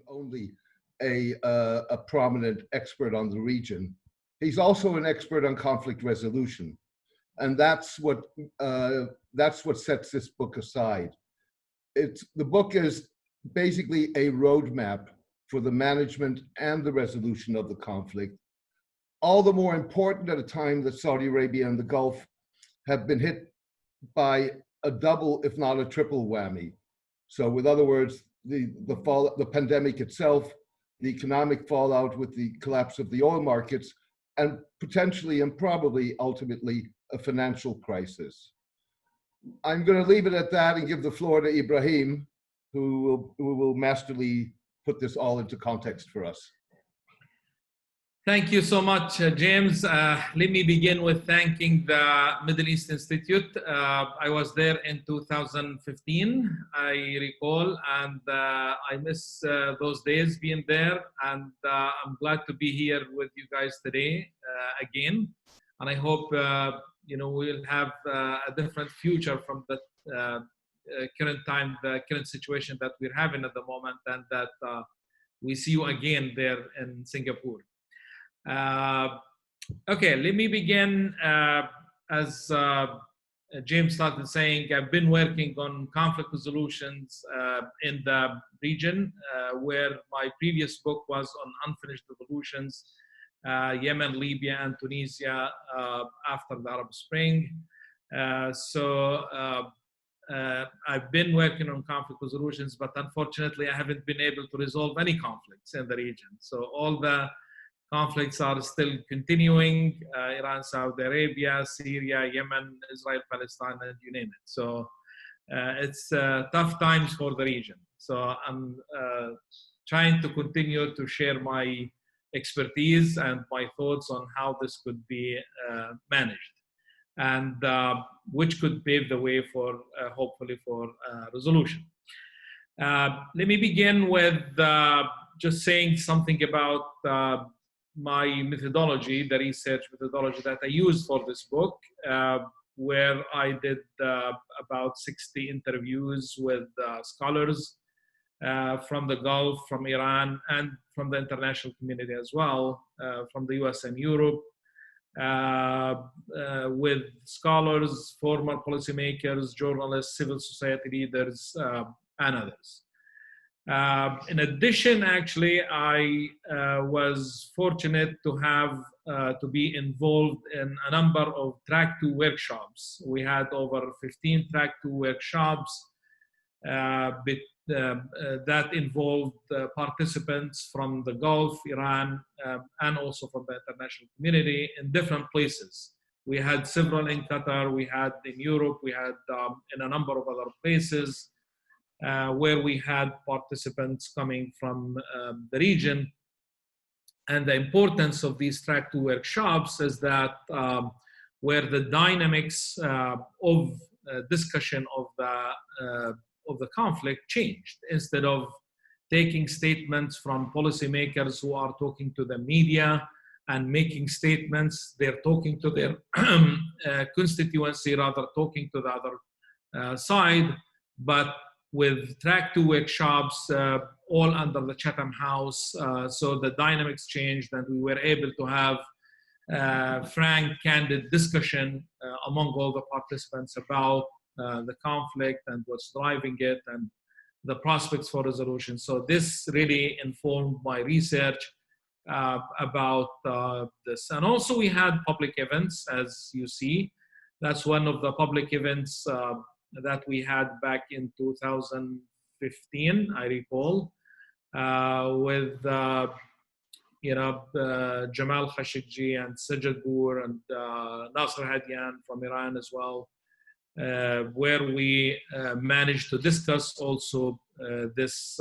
only a prominent expert on the region. He's also an expert on conflict resolution, and that's what sets this book aside. The book is basically a roadmap for the management and the resolution of the conflict, all the more important at a time that Saudi Arabia and the Gulf have been hit by a double, if not a triple whammy. So with other words, the pandemic itself, the economic fallout with the collapse of the oil markets, and potentially and probably ultimately a financial crisis. I'm going to leave it at that and give the floor to Ibrahim, who will masterly put this all into context for us. Thank you so much, James. Let me begin with thanking the Middle East Institute. I was there in 2015, I recall, and I miss those days being there. And I'm glad to be here with you guys today again. And I hope we'll have a different future from the current time, the current situation that we're having at the moment, and that we see you again there in Singapore. Okay, let me begin. As James started saying, I've been working on conflict resolutions in the region, where my previous book was on unfinished revolutions, Yemen, Libya, and Tunisia after the Arab Spring. I've been working on conflict resolutions, but unfortunately, I haven't been able to resolve any conflicts in the region. So all the conflicts are still continuing, Iran, Saudi Arabia, Syria, Yemen, Israel, Palestine, and you name it. So it's tough times for the region. So I'm trying to continue to share my expertise and my thoughts on how this could be managed, and which could pave the way for, hopefully, for resolution. Let me begin with just saying something about my methodology, the research methodology that I used for this book, where I did about 60 interviews with scholars from the Gulf, from Iran, and from the international community as well, from the US and Europe, with scholars, former policymakers, journalists, civil society leaders, and others. In addition, actually, I was fortunate to have to be involved in a number of Track 2 workshops. We had over 15 Track 2 workshops that involved participants from the Gulf, Iran, and also from the international community in different places. We had several in Qatar, we had in Europe, we had in a number of other places, where we had participants coming from the region. And the importance of these Track 2 workshops is that where the dynamics of discussion of the conflict changed. Instead of taking statements from policymakers who are talking to the media and making statements, they're talking to their constituency, rather talking to the other side, but with Track 2 workshops, all under the Chatham House. So the dynamics changed, and we were able to have frank, candid discussion among all the participants about the conflict and what's driving it and the prospects for resolution. So this really informed my research about this. And also we had public events, as you see. That's one of the public events that we had back in 2015, I recall, with Jamal Khashoggi and Sajjadpour and Nasser Hadian from Iran as well, where we managed to discuss also this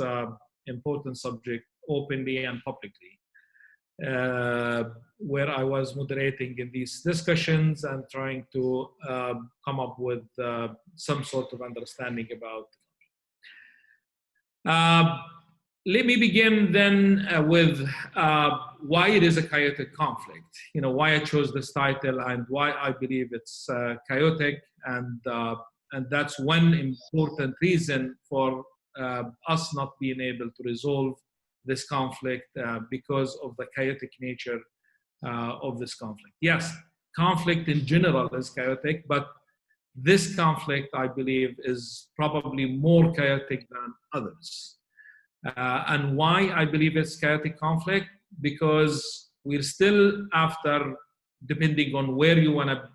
important subject openly and publicly, where I was moderating in these discussions and trying to come up with some sort of understanding about it. Let me begin then with why it is a chaotic conflict. Why I chose this title and why I believe it's chaotic, and that's one important reason for us not being able to resolve this conflict because of the chaotic nature of this conflict. Yes, conflict in general is chaotic, but this conflict, I believe, is probably more chaotic than others. And why I believe it's chaotic conflict? Because we're still after, depending on where you want to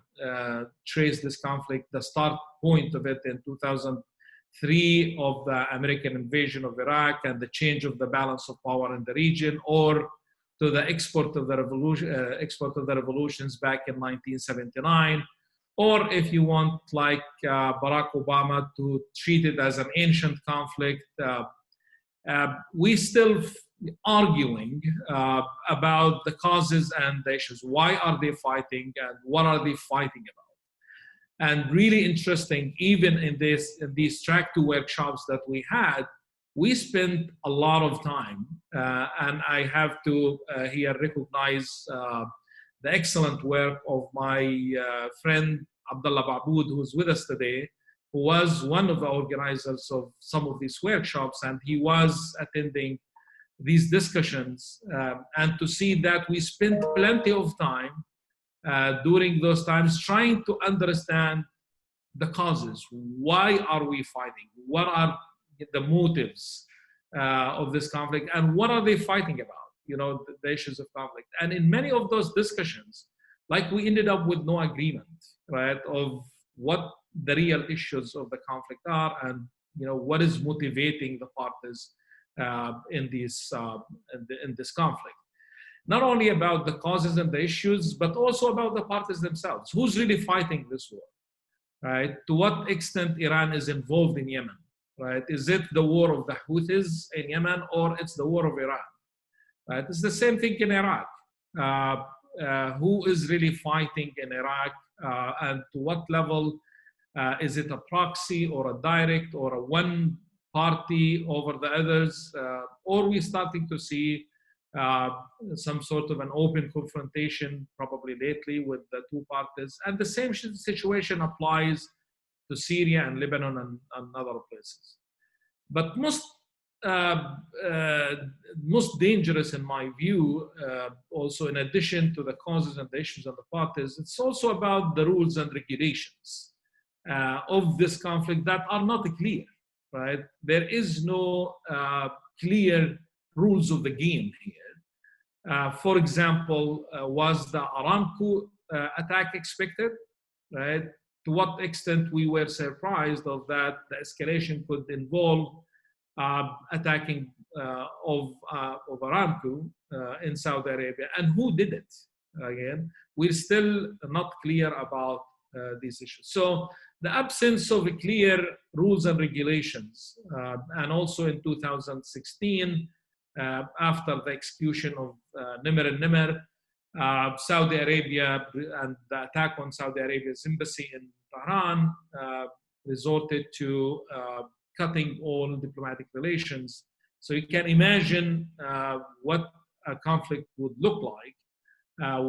trace this conflict, the start point of it in 2003 of the American invasion of Iraq and the change of the balance of power in the region, or to the export of the revolutions back in 1979, or if you want, like Barack Obama, to treat it as an ancient conflict. We still arguing about the causes and the issues. Why are they fighting, and what are they fighting about? And really interesting, even in these track 2 workshops that we had, we spent a lot of time, and I have to here recognize the excellent work of my friend Abdullah Babood, who's with us today, who was one of the organizers of some of these workshops, and he was attending these discussions, and to see that we spent plenty of time during those times trying to understand the causes. Why are we fighting? What are the motives of this conflict, and what are they fighting about? You know, the issues of conflict. And in many of those discussions, like, we ended up with no agreement, right, of what the real issues of the conflict are, and you know what is motivating the parties in this conflict. Not only about the causes and the issues, but also about the parties themselves. Who's really fighting this war, right? To what extent Iran is involved in Yemen, right? Is it the war of the Houthis in Yemen, or it's the war of Iran, right? It's the same thing in Iraq. Who is really fighting in Iraq, and to what level? Is it a proxy or a direct or a one party over the others? Or are we starting to see some sort of an open confrontation, probably lately, with the two parties? And the same situation applies to Syria and Lebanon and other places. But most dangerous, in my view, also in addition to the causes and the issues and the parties, it's also about the rules and regulations of this conflict that are not clear, right? There is no clear rules of the game here. For example, was the Aramco attack expected, right? To what extent we were surprised of that the escalation could involve attacking of Aramco in Saudi Arabia, and who did it? Again, we're still not clear about these issues. So the absence of clear rules and regulations, and also in 2016, after the execution of Nimr al-Nimr, Saudi Arabia and the attack on Saudi Arabia's embassy in Tehran resorted to cutting all diplomatic relations. So you can imagine what a conflict would look like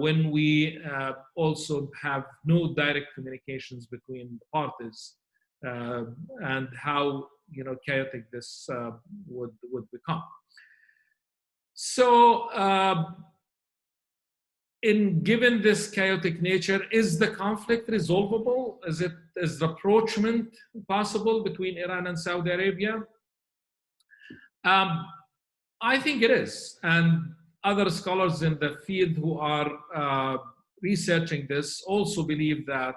when we also have no direct communications between the parties, and how chaotic this would become. So given this chaotic nature, is the conflict resolvable? Is rapprochement possible between Iran and Saudi Arabia? I think it is, and other scholars in the field who are researching this also believe that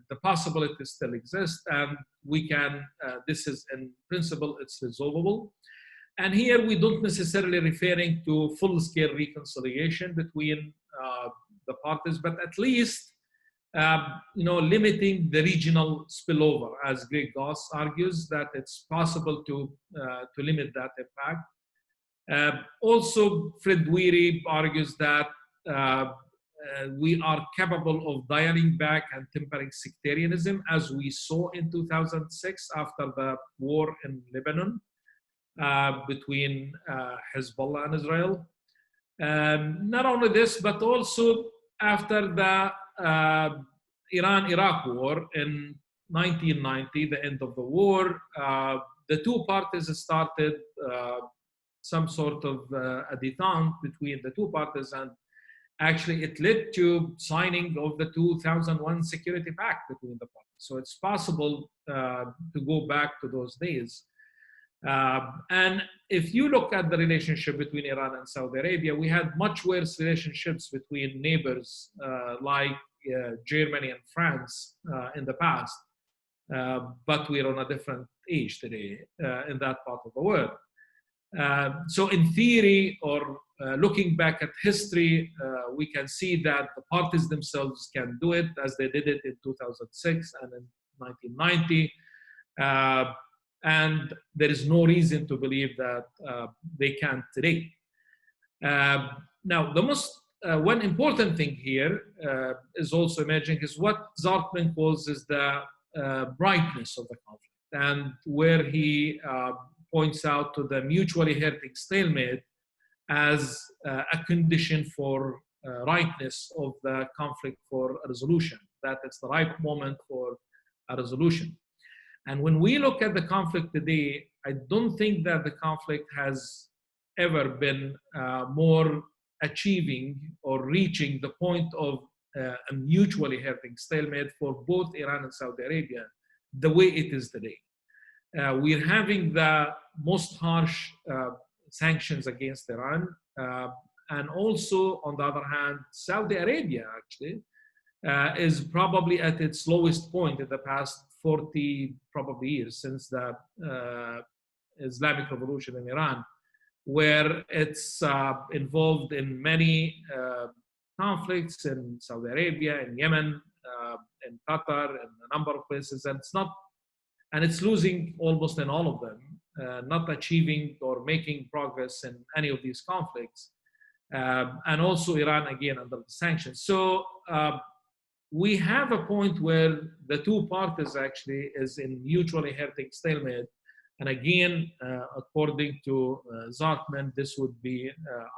the possibility still exists, and we can. This is, in principle, it's resolvable. And here we don't necessarily referring to full-scale reconciliation between the parties, but at least limiting the regional spillover, as Greg Goss argues that it's possible to limit that impact. Also, Fred Weary argues that we are capable of dialing back and tempering sectarianism, as we saw in 2006 after the war in Lebanon between Hezbollah and Israel. Not only this, but also after the Iran-Iraq war in 1990, the end of the war, the two parties started some sort of a detente between the two parties, and actually it led to signing of the 2001 Security Pact between the parties. So it's possible to go back to those days. And if you look at the relationship between Iran and Saudi Arabia, we had much worse relationships between neighbors like Germany and France in the past. But we're on a different age today in that part of the world. So in theory, or looking back at history, we can see that the parties themselves can do it as they did it in 2006 and in 1990. And there is no reason to believe that they can't today. Now, the most one important thing here is also emerging is what Zartman calls is the brightness of the conflict, and where he points out to the mutually hurting stalemate as a condition for rightness of the conflict for a resolution, that it's the right moment for a resolution. And when we look at the conflict today, I don't think that the conflict has ever been more achieving or reaching the point of a mutually hurting stalemate for both Iran and Saudi Arabia the way it is today. We're having the most harsh sanctions against Iran. And also, on the other hand, Saudi Arabia actually is probably at its lowest point in the past 40 probably years since the Islamic Revolution in Iran, where it's involved in many conflicts in Saudi Arabia, in Yemen, in Qatar, in a number of places, and it's losing almost in all of them, not achieving or making progress in any of these conflicts, and also Iran again under the sanctions. So we have a point where the two parties actually is in mutually hurting stalemate. And again, according to Zartman, this would be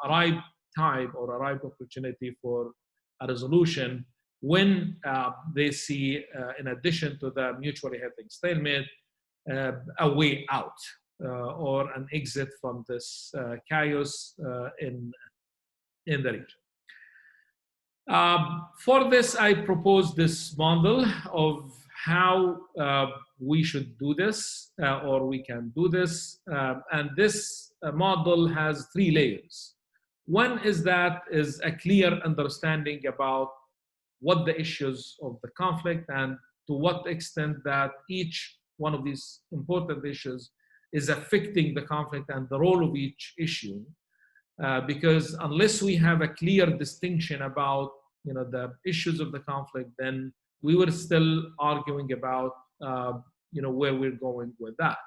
a ripe time or a ripe opportunity for a resolution when they see, in addition to the mutually hurting stalemate, a way out or an exit from this chaos in the region. For this, I propose this model of how we should do this, or we can do this. And this model has three layers. One is a clear understanding about what the issues of the conflict and to what extent that each one of these important issues is affecting the conflict and the role of each issue. Because unless we have a clear distinction about the issues of the conflict, then we were still arguing about where we're going with that.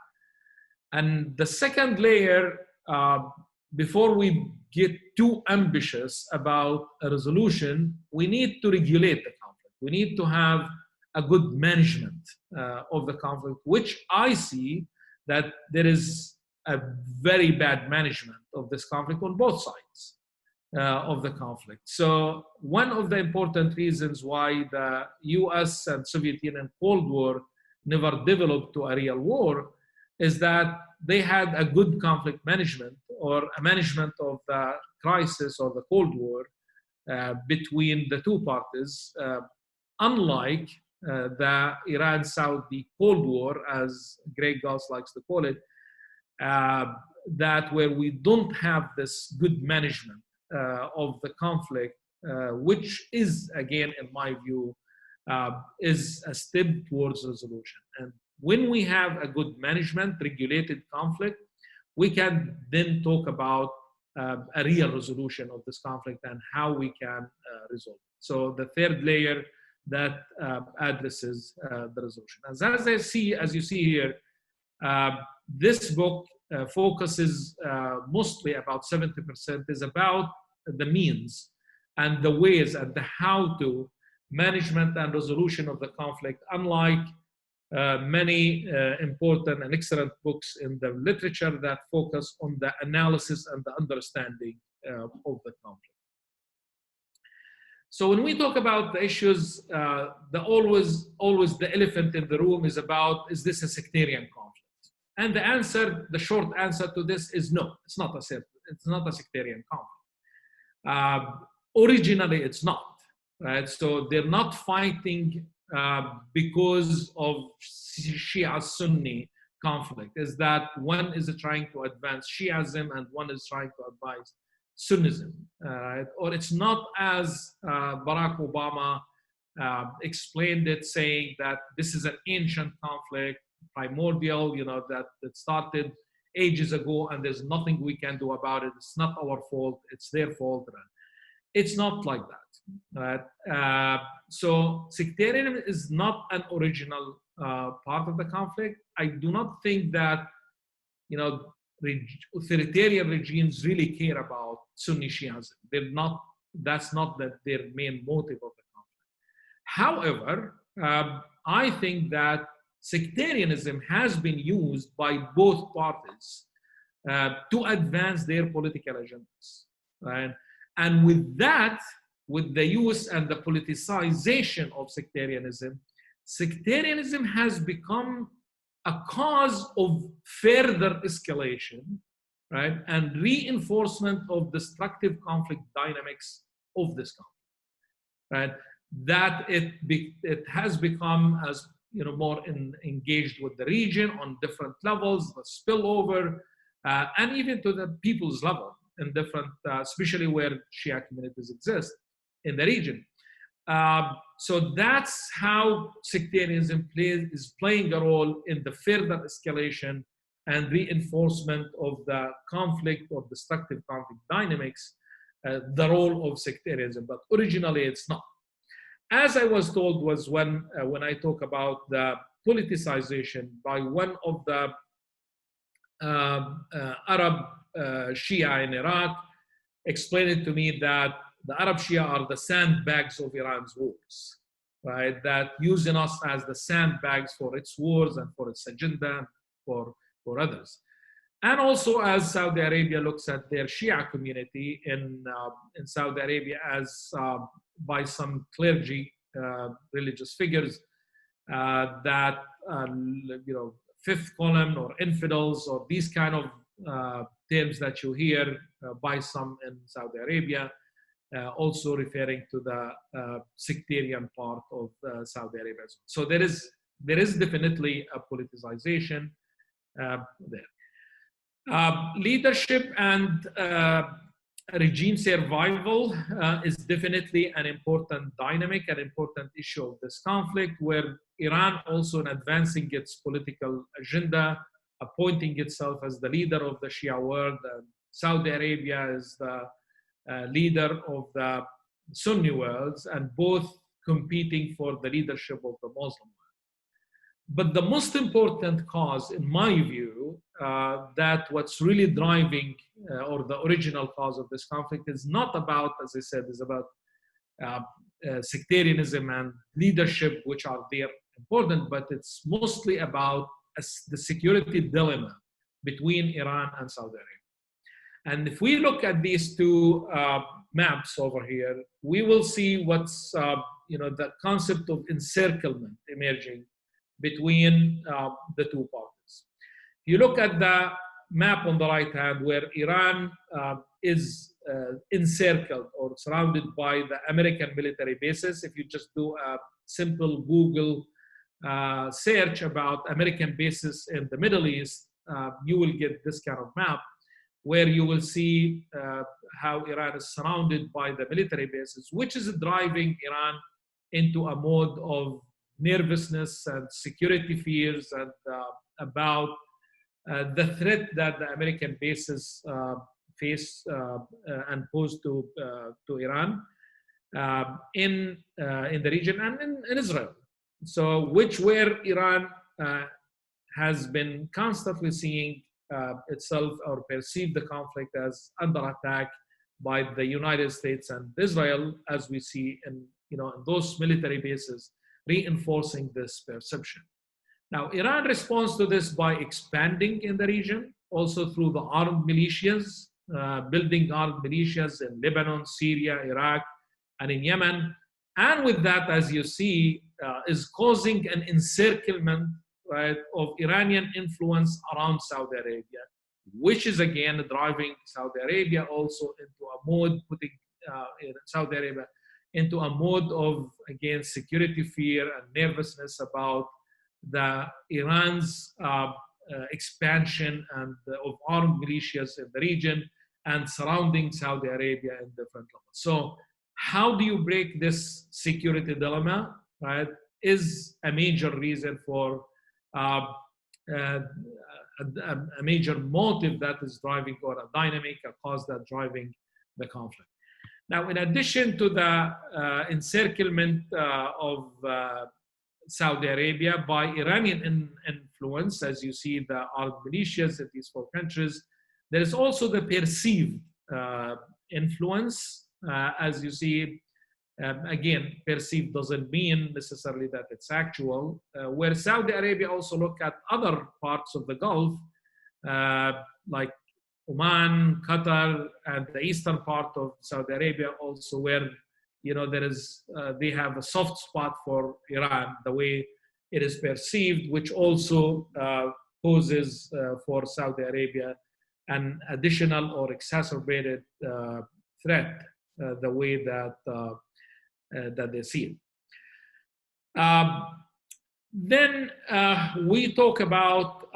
And the second layer, before we get too ambitious about a resolution, we need to regulate the conflict. We need to have a good management of the conflict, which I see that there is a very bad management of this conflict on both sides of the conflict. So one of the important reasons why the US and Soviet Union Cold War never developed to a real war is that they had a good conflict management or a management of the crisis or the Cold War between the two parties, unlike the Iran-Saudi Cold War, as Greg Gauss likes to call it, that where we don't have this good management of the conflict, which is, again, in my view, is a step towards resolution. And when we have a good management, regulated conflict, we can then talk about a real resolution of this conflict and how we can resolve it. So the third layer that addresses the resolution. As you see here, this book focuses mostly about 70% is about the means and the ways and the how-to management and resolution of the conflict, unlike many important and excellent books in the literature that focus on the analysis and the understanding of the conflict. So when we talk about the issues, always the elephant in the room is about, is this a sectarian conflict? And the answer, the short answer to this is no, it's not a sectarian conflict. Originally, it's not, right? So they're not fighting because of Shia-Sunni conflict, is that one is trying to advance Shiism and one is trying to advance Sunnism, right? Or it's not as Barack Obama explained it, saying that this is an ancient conflict, primordial, that started ages ago and there's nothing we can do about it. It's not our fault, it's their fault. It's not like that, right? So sectarianism is not an original part of the conflict. I do not think that, authoritarian regimes really care about Sunni Shiism. That's not their main motive of the conflict. However, I think that sectarianism has been used by both parties to advance their political agendas, right? And with that, with the use and the politicization of sectarianism has become a cause of further escalation, right? And reinforcement of destructive conflict dynamics of this conflict, right? That it has become as more engaged with the region on different levels, the spillover, and even to the people's level in different, especially where Shia communities exist in the region. So that's how sectarianism is playing a role in the further escalation and reinforcement of the conflict or destructive conflict dynamics, the role of sectarianism, but originally it's not. As I was told was when I talk about the politicization by one of the Arab Shia in Iraq, explained to me that the Arab Shia are the sandbags of Iran's wars, right? That using us as the sandbags for its wars and for its agenda, for others. And also as Saudi Arabia looks at their Shia community in Saudi Arabia as by some clergy, religious figures, that fifth column or infidels or these kind of terms that you hear by some in Saudi Arabia, also referring to the sectarian part of Saudi Arabia. So there is definitely a politicization there. Leadership and regime survival is definitely an important dynamic, an important issue of this conflict, where Iran also in advancing its political agenda, appointing itself as the leader of the Shia world, and Saudi Arabia is the leader of the Sunni worlds, and both competing for the leadership of the Muslim world. But the most important cause, in my view, that what's really driving or the original cause of this conflict is not about, as I said, is about sectarianism and leadership, which are there important, but it's mostly about the security dilemma between Iran and Saudi Arabia. And if we look at these two maps over here, we will see what's, the concept of encirclement emerging between the two parties. You look at the map on the right hand where Iran is encircled or surrounded by the American military bases. If you just do a simple Google search about American bases in the Middle East, you will get this kind of map where you will see how Iran is surrounded by the military bases, which is driving Iran into a mode of nervousness and security fears and about the threat that the American bases face and pose to Iran in the region and in Israel. So where Iran has been constantly seeing itself or perceived the conflict as under attack by the United States and Israel, as we see in those military bases, reinforcing this perception. Now, Iran responds to this by expanding in the region, also through the armed militias, building armed militias in Lebanon, Syria, Iraq, and in Yemen. And with that, as you see, is causing an encirclement right, of Iranian influence around Saudi Arabia, which is again driving Saudi Arabia also into a mode, putting Saudi Arabia into a mode of, again, security fear and nervousness about the Iran's expansion and of armed militias in the region and surrounding Saudi Arabia in different levels. So how do you break this security dilemma, right, is a major reason for a major motive that is driving, or a dynamic, a cause that driving the conflict. Now, in addition to the encirclement of Saudi Arabia by Iranian influence, as you see the armed militias in these 4 countries, there is also the perceived influence, as you see. Again, perceived doesn't mean necessarily that it's actual, where Saudi Arabia also look at other parts of the Gulf, like Oman, Qatar, and the eastern part of Saudi Arabia also, where, you know, there is, they have a soft spot for Iran, the way it is perceived, which also poses for Saudi Arabia an additional or exacerbated threat, the way that that they see it. Then we talk about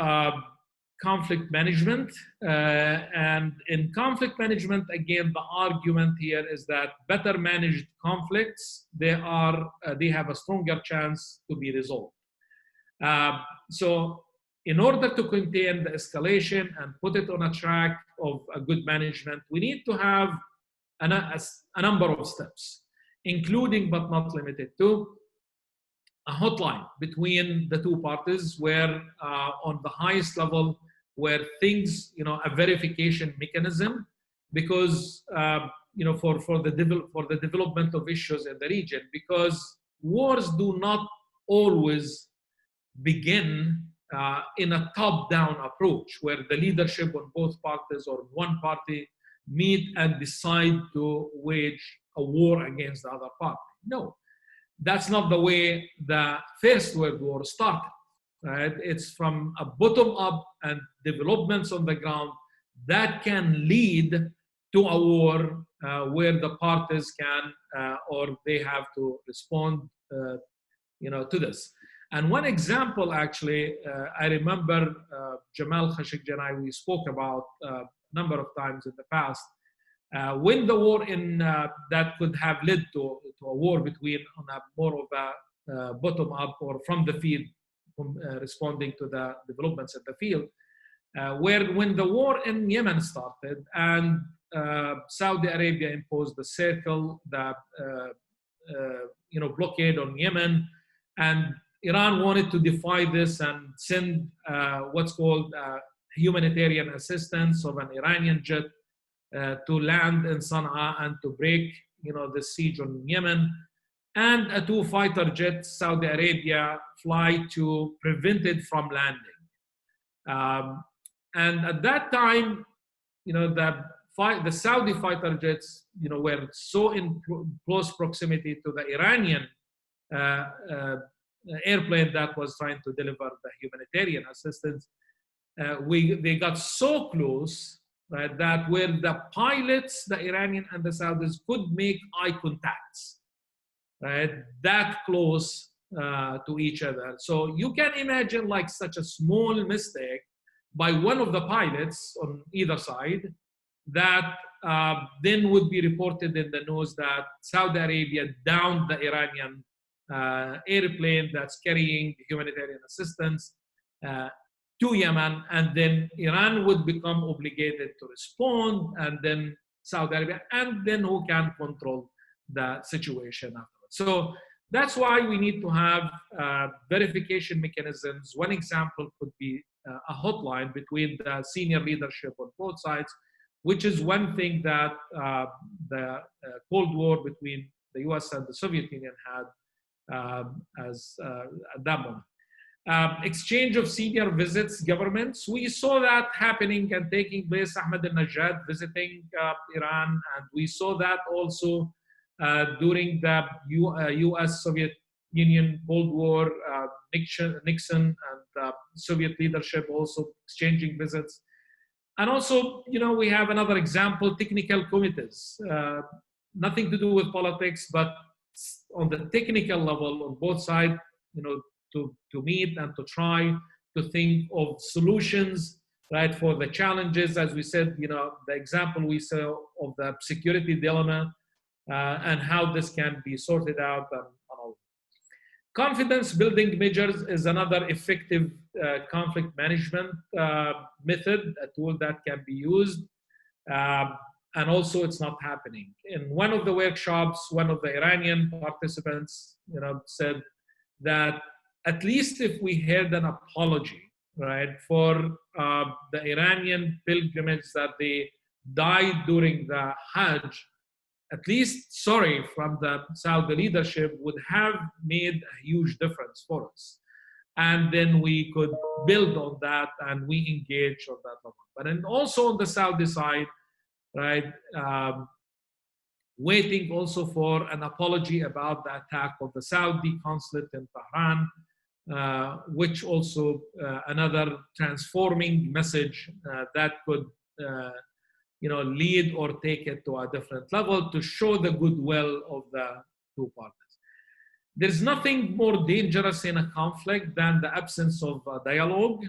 conflict management, and in conflict management, again, the argument here is that better managed conflicts, they have a stronger chance to be resolved. So in order to contain the escalation and put it on a track of a good management, we need to have a number of steps, including but not limited to a hotline between the 2 parties, where on the highest level, where things, you know, a verification mechanism, because you know, for the development of issues in the region, because wars do not always begin in a top-down approach, where the leadership on both parties or one party meet and decide to wage a war against the other party. No, that's not the way the First World War started. Right? It's from a bottom-up and developments on the ground that can lead to a war where the parties can or they have to respond, you know, to this. And one example, actually, I remember Jamal Khashoggi and I, we spoke about a number of times in the past, when the war in that could have led to a war between, on a more of a bottom-up or from the field, responding to the developments in the field, when the war in Yemen started and Saudi Arabia imposed the circle, the you know, blockade on Yemen, and Iran wanted to defy this and send what's called humanitarian assistance of an Iranian jet to land in Sana'a and to break, you know, the siege on Yemen, and a 2 fighter jets Saudi Arabia fly to prevent it from landing. And at that time, you know, the Saudi fighter jets, you know, were so in close proximity to the Iranian airplane that was trying to deliver the humanitarian assistance. They got so close, right, that where the pilots, the Iranian and the Saudis, could make eye contacts, right, that close to each other. So you can imagine, like, such a small mistake by one of the pilots on either side, that then would be reported in the news that Saudi Arabia downed the Iranian airplane that's carrying humanitarian assistance to Yemen, and then Iran would become obligated to respond, and then Saudi Arabia, and then who can control the situation afterwards. So that's why we need to have verification mechanisms. One example could be a hotline between the senior leadership on both sides, which is one thing that the Cold War between the US and the Soviet Union had at that moment. Exchange of senior visits, governments. We saw that happening and taking place. Ahmadinejad visiting Iran, and we saw that also during the US-Soviet Union Cold War. Nixon and Soviet leadership also exchanging visits. And also, we have another example, technical committees. Nothing to do with politics, but on the technical level on both sides, to meet and to try to think of solutions, right, for the challenges. As we said, the example we saw of the security dilemma and how this can be sorted out and all. Confidence building measures is another effective conflict management method, a tool that can be used. And also it's not happening. In one of the workshops, one of the Iranian participants, said that at least if we heard an apology, right, for the Iranian pilgrimage that they died during the Hajj, at least sorry from the Saudi leadership would have made a huge difference for us. And then we could build on that and we engage on that level. But then also on the Saudi side, right, waiting also for an apology about the attack of the Saudi consulate in Tehran, which also another transforming message that could lead or take it to a different level to show the goodwill of the two parties. There's nothing more dangerous in a conflict than the absence of dialogue,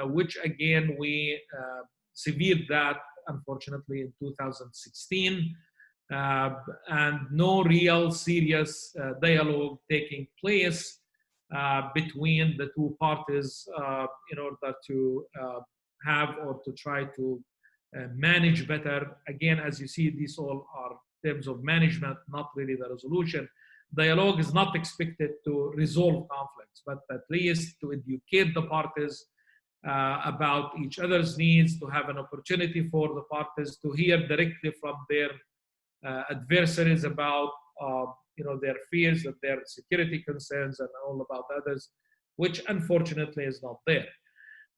which again we severed that unfortunately in 2016, and no real serious dialogue taking place between the two parties in order to have or to try to manage better. Again, as you see, these all are terms of management, not really the resolution. Dialogue is not expected to resolve conflicts, but at least to educate the parties about each other's needs, to have an opportunity for the parties to hear directly from their adversaries about their fears and their security concerns and all about others, which unfortunately is not there.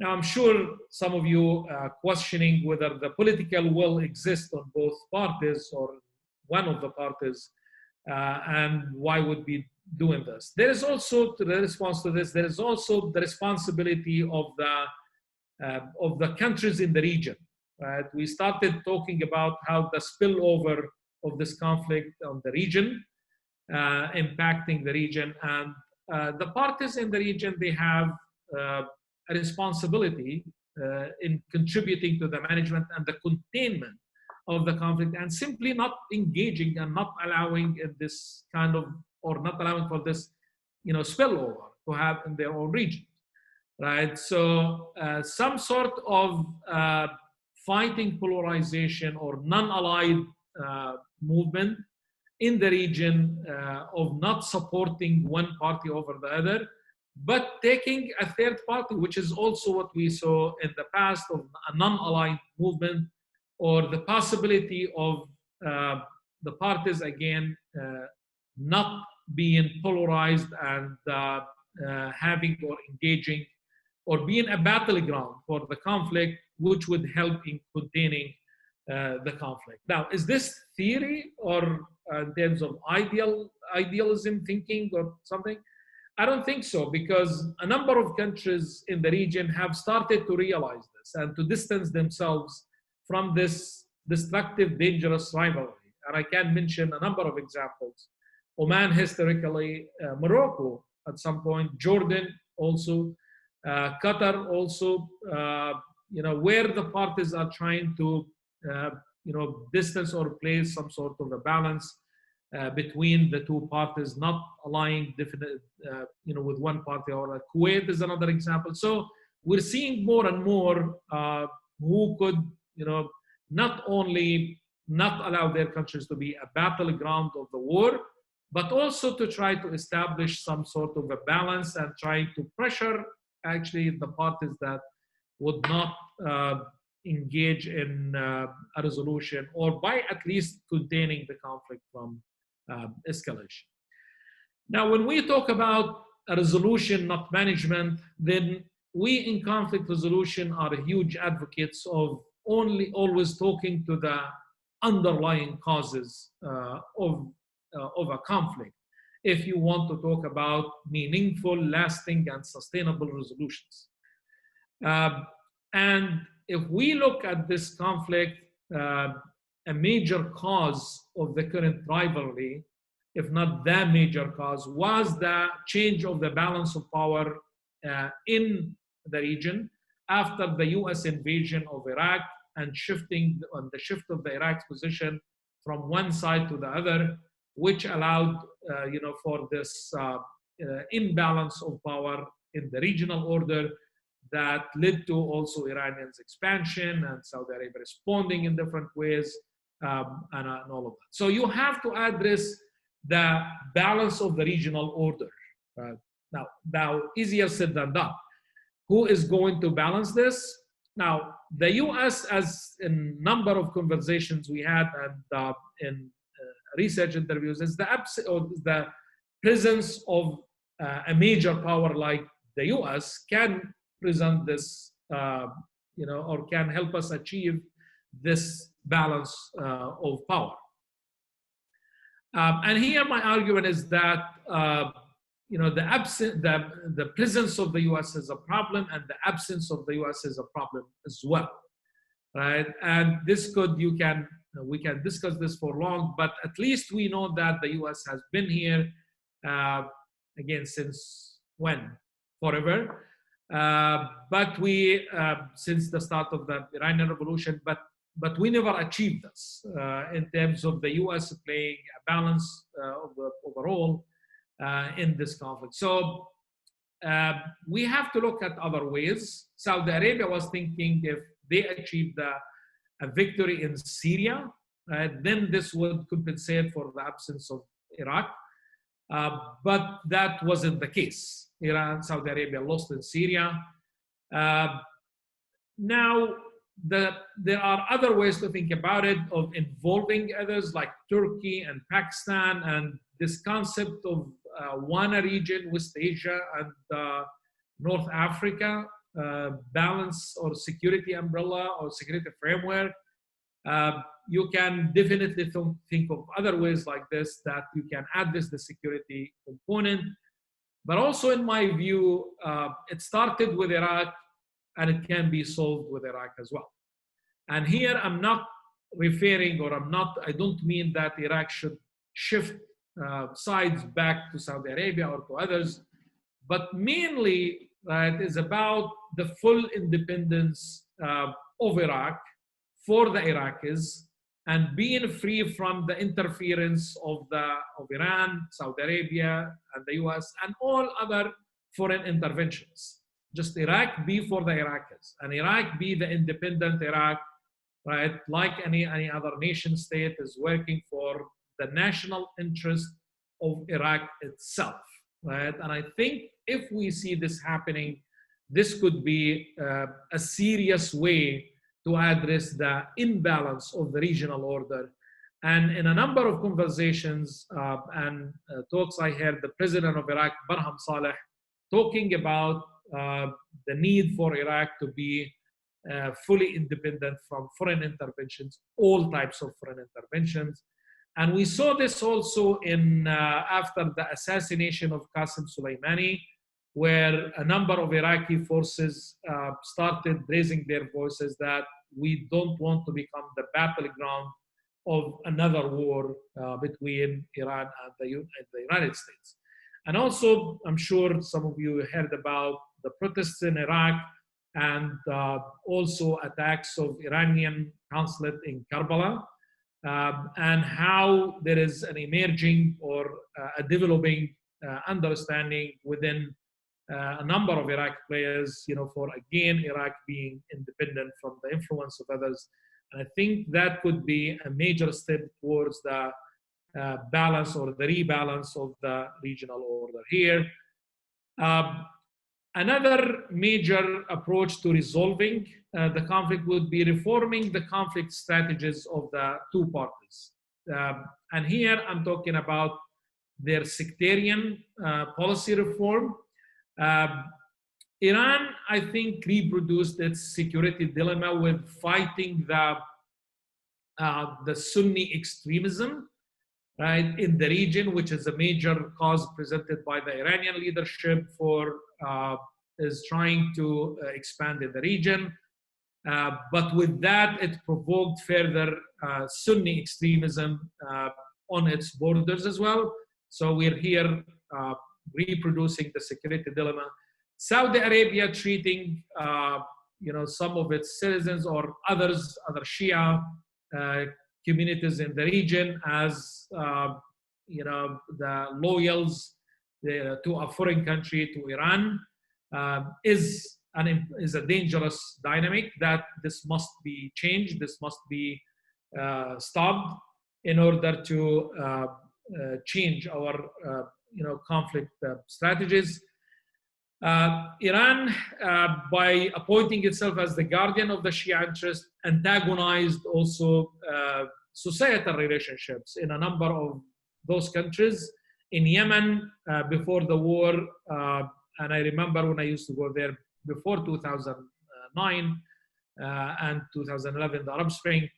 Now, I'm sure some of you are questioning whether the political will exists on both parties or one of the parties, and why would be doing this. There is also, to the response to this, there is also the responsibility of the countries in the region. Right? We started talking about how the spillover of this conflict on the region, impacting the region, and the parties in the region, they have a responsibility in contributing to the management and the containment of the conflict, and simply not engaging and not allowing in this kind of, or not allowing for this, spillover to have in their own region, right? So some sort of fighting polarization or non-allied movement in the region of not supporting one party over the other, but taking a third party, which is also what we saw in the past of a non-aligned movement, or the possibility of the parties again not being polarized and having or engaging or being a battleground for the conflict, which would help in containing the conflict. Now, is this theory or in terms of idealism thinking or something? I don't think so, because a number of countries in the region have started to realize this and to distance themselves from this destructive, dangerous rivalry. And I can mention a number of examples. Oman historically, Morocco at some point, Jordan also, Qatar also, where the parties are trying to, distance or place some sort of a balance between the two parties, not aligning with one party or Kuwait is another example. So we're seeing more and more who could, not only not allow their countries to be a battleground of the war, but also to try to establish some sort of a balance and try to pressure actually the parties that would not engage in a resolution, or by at least containing the conflict from escalation. Now, when we talk about a resolution, not management, then we in conflict resolution are huge advocates of always talking to the underlying causes of a conflict, if you want to talk about meaningful, lasting, and sustainable resolutions. And if we look at this conflict, a major cause of the current rivalry, if not the major cause, was the change of the balance of power in the region after the US invasion of Iraq and the shift of the Iraq's position from one side to the other, which allowed for this imbalance of power in the regional order that led to also Iranians' expansion and Saudi Arabia responding in different ways, and all of that. So you have to address the balance of the regional order. Now, easier said than done. Who is going to balance this? Now, the US, as in number of conversations we had and in research interviews, is the presence of a major power like the US can present this, or can help us achieve this balance of power. And here my argument is that the presence of the US is a problem, and the absence of the US is a problem as well, right? And we can discuss this for long, but at least we know that the US has been here again since when? Forever. But we since the start of the Iranian Revolution, but we never achieved this in terms of the US playing a balance overall in this conflict. So we have to look at other ways. Saudi Arabia was thinking if they achieved a victory in Syria, then this would compensate for the absence of Iraq. But that wasn't the case. Saudi Arabia lost in Syria. Now, there are other ways to think about it, of involving others like Turkey and Pakistan, and this concept of one region, West Asia and North Africa, balance or security umbrella or security framework. You can definitely think of other ways like this that you can address the security component. But also, in my view, it started with Iraq, and it can be solved with Iraq as well. And here I'm not referring, or I don't mean that Iraq should shift sides back to Saudi Arabia or to others, but mainly it is about the full independence of Iraq for the Iraqis, and being free from the interference of Iran, Saudi Arabia, and the US, and all other foreign interventions. Just Iraq be for the Iraqis, and Iraq be the independent Iraq, right? Like any other nation state is working for the national interest of Iraq itself, right? And I think if we see this happening, this could be a serious way to address the imbalance of the regional order. And in a number of conversations and talks, I heard the president of Iraq, Barham Saleh, talking about the need for Iraq to be fully independent from foreign interventions, all types of foreign interventions. And we saw this also after the assassination of Qasem Soleimani, where a number of Iraqi forces started raising their voices that we don't want to become the battleground of another war between Iran and the United States. And also, I'm sure some of you heard about the protests in Iraq, and also attacks of Iranian consulate in Karbala, and how there is an emerging or a developing understanding within a number of Iraq players, for again Iraq being independent from the influence of others. And I think that could be a major step towards the balance or the rebalance of the regional order here. Another major approach to resolving the conflict would be reforming the conflict strategies of the two parties. And here I'm talking about their sectarian policy reform. Iran, I think, reproduced its security dilemma with fighting the Sunni extremism, right, in the region, which is a major cause presented by the Iranian leadership for is trying to expand in the region. But with that, it provoked further Sunni extremism on its borders as well. So we're here reproducing the security dilemma. Saudi Arabia treating some of its citizens or other Shia communities in the region as the loyals to a foreign country, to Iran, is a dangerous dynamic that this must be changed. This must be stopped in order to change our conflict strategies. Iran, by appointing itself as the guardian of the Shia interest, antagonized also societal relationships in a number of those countries. In Yemen, before the war, and I remember when I used to go there before 2009 and 2011, the Arab Spring,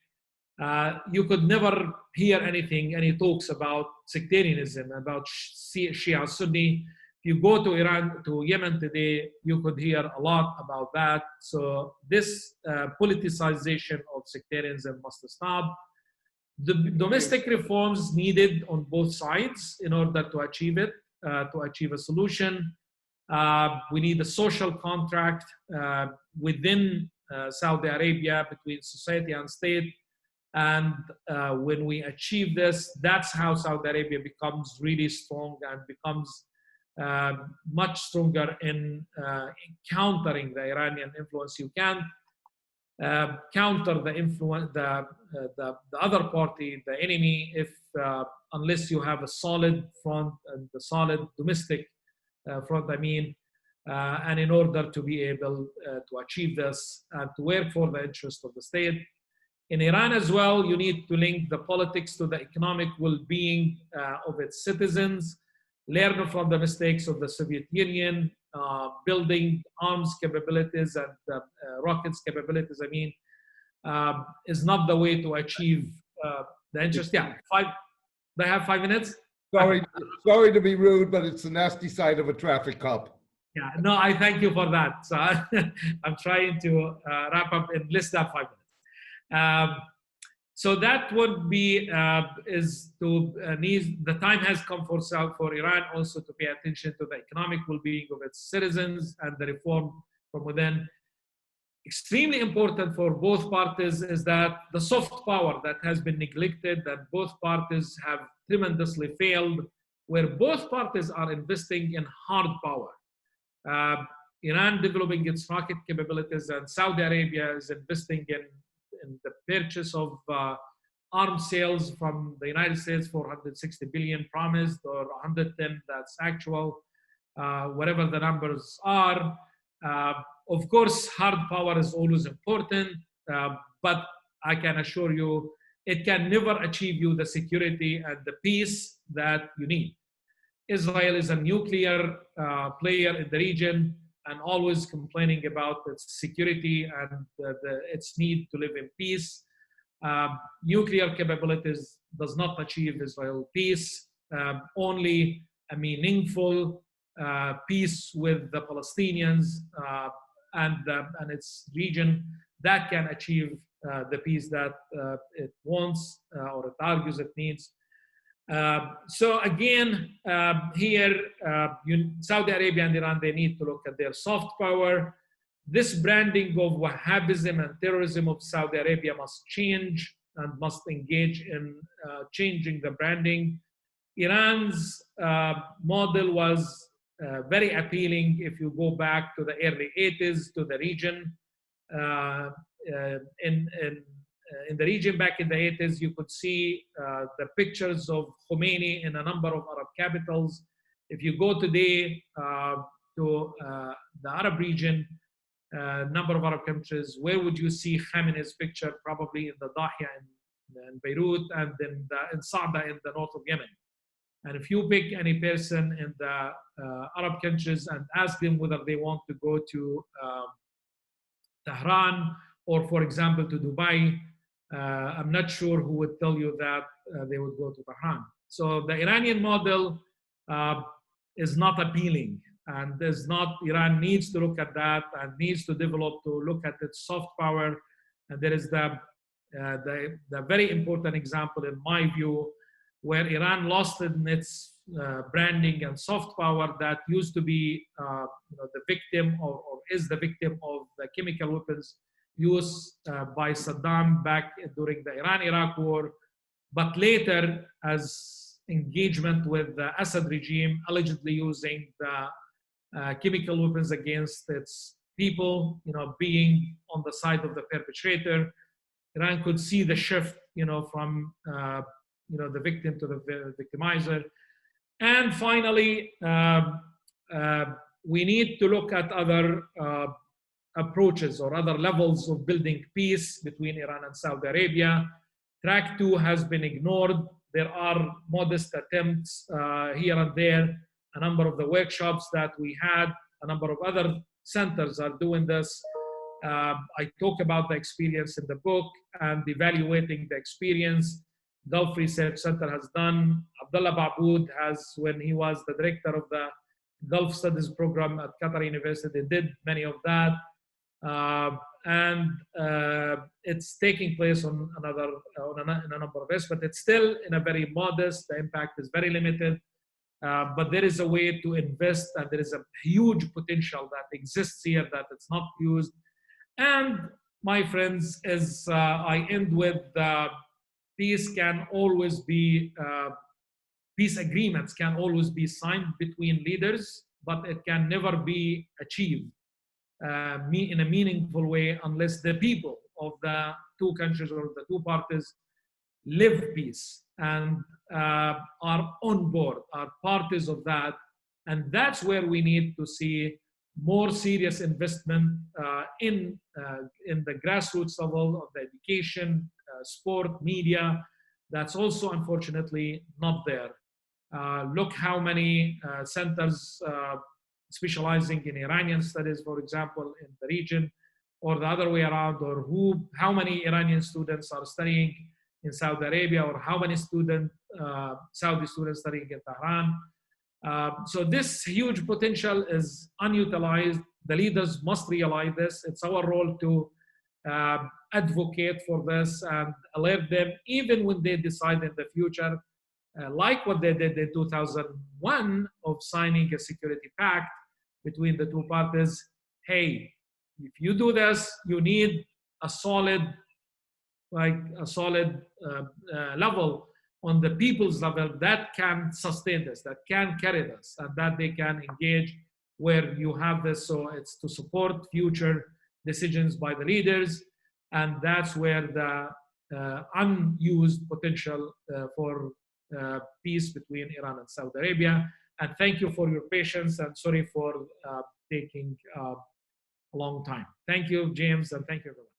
you could never hear any talks about sectarianism, about Shia Sunni. If you go to Iran, to Yemen today, you could hear a lot about that. So this politicization of sectarianism must stop. The domestic reforms needed on both sides in order to achieve it, to achieve a solution. We need a social contract within Saudi Arabia between society and state. And when we achieve this, that's how Saudi Arabia becomes really strong and becomes much stronger in countering the Iranian influence. You can't counter the influence, the other party, the enemy, if unless you have a solid front and a solid domestic front. And in order to be able to achieve this and to work for the interest of the state. In Iran as well, you need to link the politics to the economic well-being of its citizens, learn from the mistakes of the Soviet Union, building arms capabilities and rockets capabilities, is not the way to achieve the interest. Yeah, do I have 5 minutes? Sorry to be rude, but it's the nasty side of a traffic cop. Yeah, no, I thank you for that. So I'm trying to wrap up in less than 5 minutes. So that would be the time has come for Iran also to pay attention to the economic well-being of its citizens and the reform from within. Extremely important for both parties is that the soft power that has been neglected, that both parties have tremendously failed, where both parties are investing in hard power. Iran developing its rocket capabilities, and Saudi Arabia is investing in the purchase of arms sales from the United States, 460 billion promised, or 110 that's actual, whatever the numbers are. Of course, hard power is always important, but I can assure you, it can never achieve you the security and the peace that you need. Israel is a nuclear player in the region and always complaining about its security and its need to live in peace. Nuclear capabilities does not achieve Israel peace. Only a meaningful peace with the Palestinians and its region that can achieve the peace that it wants or it argues it needs. So again, here, Saudi Arabia and Iran, they need to look at their soft power. This branding of Wahhabism and terrorism of Saudi Arabia must change and must engage in changing the branding. Iran's model was very appealing if you go back to the early 80s to the region. In the region back in the 80s, you could see the pictures of Khomeini in a number of Arab capitals. If you go today to the Arab region, number of Arab countries, where would you see Khamenei's picture? Probably in the Dahia in Beirut and in Sa'da in the north of Yemen. And if you pick any person in the Arab countries and ask them whether they want to go to Tehran or, for example, to Dubai, I'm not sure who would tell you that they would go to Tehran. So the Iranian model is not appealing And there's not, Iran needs to look at that and needs to develop to look at its soft power. And there is the very important example, in my view, where Iran lost in its branding and soft power that used to be the victim or is the victim of the chemical weapons used by Saddam back during the Iran-Iraq war, but later as engagement with the Assad regime, allegedly using the chemical weapons against its people, being on the side of the perpetrator. Iran could see the shift, from the victim to the victimizer. And finally, we need to look at other approaches or other levels of building peace between Iran and Saudi Arabia. Track 2 has been ignored. There are modest attempts here and there. A number of the workshops that we had, a number of other centers are doing this. I talk about the experience in the book and evaluating the experience. Gulf Research Center has done. Abdullah Babood has, when he was the director of the Gulf Studies program at Qatar University, did many of that. And it's taking place on in a number of ways, but it's still in a very modest, the impact is very limited. But there is a way to invest, and there is a huge potential that exists here that it's not used. And my friends, as I end with, peace can always be, peace agreements can always be signed between leaders, but it can never be achieved in a meaningful way unless the people of the two countries or the two parties live peace and are on board, are parties of that. And that's where we need to see more serious investment in the grassroots level of the education, sport, media. That's also unfortunately not there. Look how many centers specializing in Iranian studies, for example, in the region, or the other way around, or how many Iranian students are studying in Saudi Arabia, or how many Saudi students studying in Tehran. So this huge potential is unutilized. The leaders must realize this. It's our role to advocate for this and alert them, even when they decide in the future, like what they did in 2001 of signing a security pact between the two parties. Hey, if you do this, you need a solid level on the people's level that can sustain this, that can carry this, and that they can engage where you have this. So it's to support future decisions by the leaders. And that's where the unused potential for peace between Iran and Saudi Arabia. And thank you for your patience, and sorry for taking a long time. Thank you, James, and thank you, everyone.